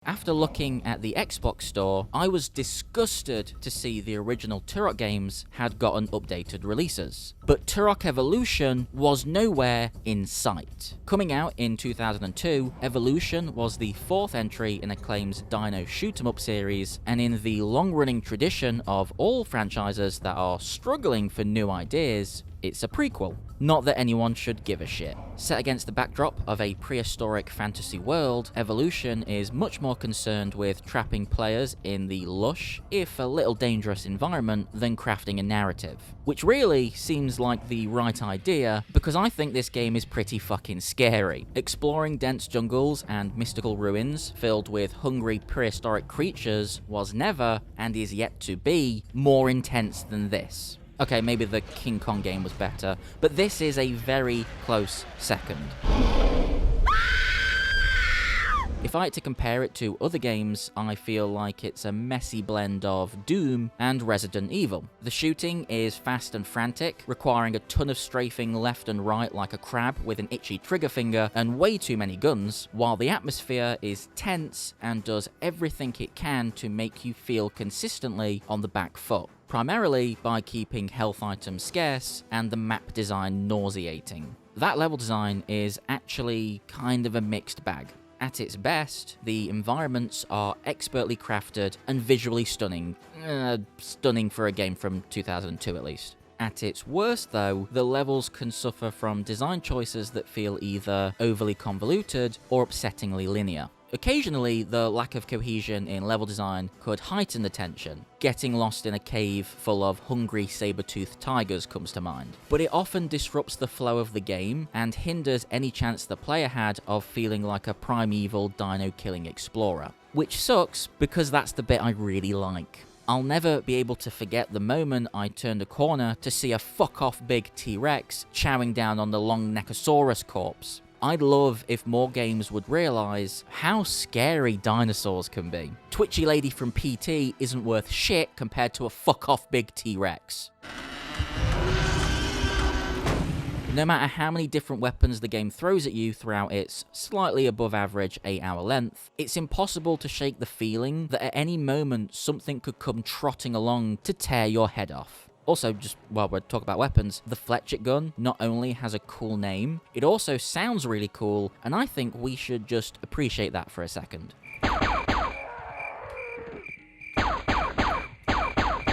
After looking at the Xbox store, I was disgusted to see the original Turok games had gotten updated releases. But Turok Evolution was nowhere in sight. Coming out in 2002, Evolution was the fourth entry in Acclaim's Dino shoot-'em-up series, and in the long-running tradition of all franchises that are struggling for new ideas, it's a prequel. Not that anyone should give a shit. Set against the backdrop of a prehistoric fantasy world, Evolution is much more concerned with trapping players in the lush, if a little dangerous environment, than crafting a narrative. Which really seems like the right idea, because I think this game is pretty fucking scary. Exploring dense jungles and mystical ruins filled with hungry prehistoric creatures was never, and is yet to be, more intense than this. Okay, maybe the King Kong game was better, but this is a very close second. If I had to compare it to other games, I feel like it's a messy blend of Doom and Resident Evil. The shooting is fast and frantic, requiring a ton of strafing left and right like a crab with an itchy trigger finger and way too many guns, while the atmosphere is tense and does everything it can to make you feel consistently on the back foot. Primarily by keeping health items scarce and the map design nauseating. That level design is actually kind of a mixed bag. At its best, the environments are expertly crafted and visually stunning. Stunning for a game from 2002 at least. At its worst though, the levels can suffer from design choices that feel either overly convoluted or upsettingly linear. Occasionally, the lack of cohesion in level design could heighten the tension. Getting lost in a cave full of hungry saber-toothed tigers comes to mind. But it often disrupts the flow of the game and hinders any chance the player had of feeling like a primeval dino-killing explorer. Which sucks, because that's the bit I really like. I'll never be able to forget the moment I turned a corner to see a fuck-off big T-Rex chowing down on the long Nechosaurus corpse. I'd love if more games would realise how scary dinosaurs can be. Twitchy lady from PT isn't worth shit compared to a fuck-off big T-Rex. No matter how many different weapons the game throws at you throughout its slightly above average 8-hour length, it's impossible to shake the feeling that at any moment something could come trotting along to tear your head off. Also, just while we're talking about weapons, the Fletchet gun not only has a cool name, it also sounds really cool, and I think we should just appreciate that for a second.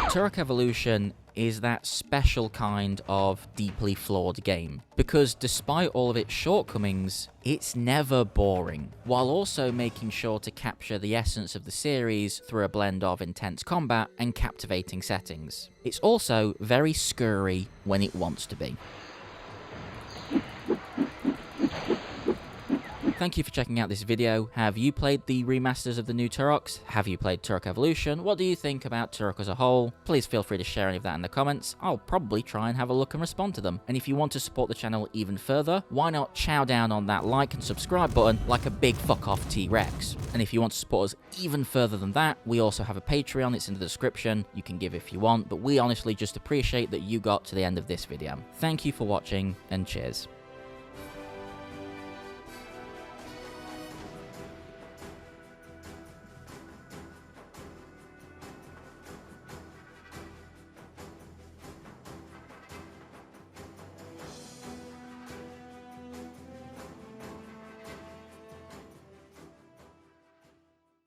Turok Evolution is that special kind of deeply flawed game, because despite all of its shortcomings, it's never boring, while also making sure to capture the essence of the series through a blend of intense combat and captivating settings. It's also very scurry when it wants to be. Thank you for checking out this video. Have you played the remasters of the new Turoks? Have you played Turok Evolution? What do you think about Turok as a whole? Please feel free to share any of that in the comments. I'll probably try and have a look and respond to them. And if you want to support the channel even further, why not chow down on that like and subscribe button like a big fuck-off T-Rex? And if you want to support us even further than that, we also have a Patreon. It's in the description. You can give if you want, but we honestly just appreciate that you got to the end of this video. Thank you for watching, and cheers.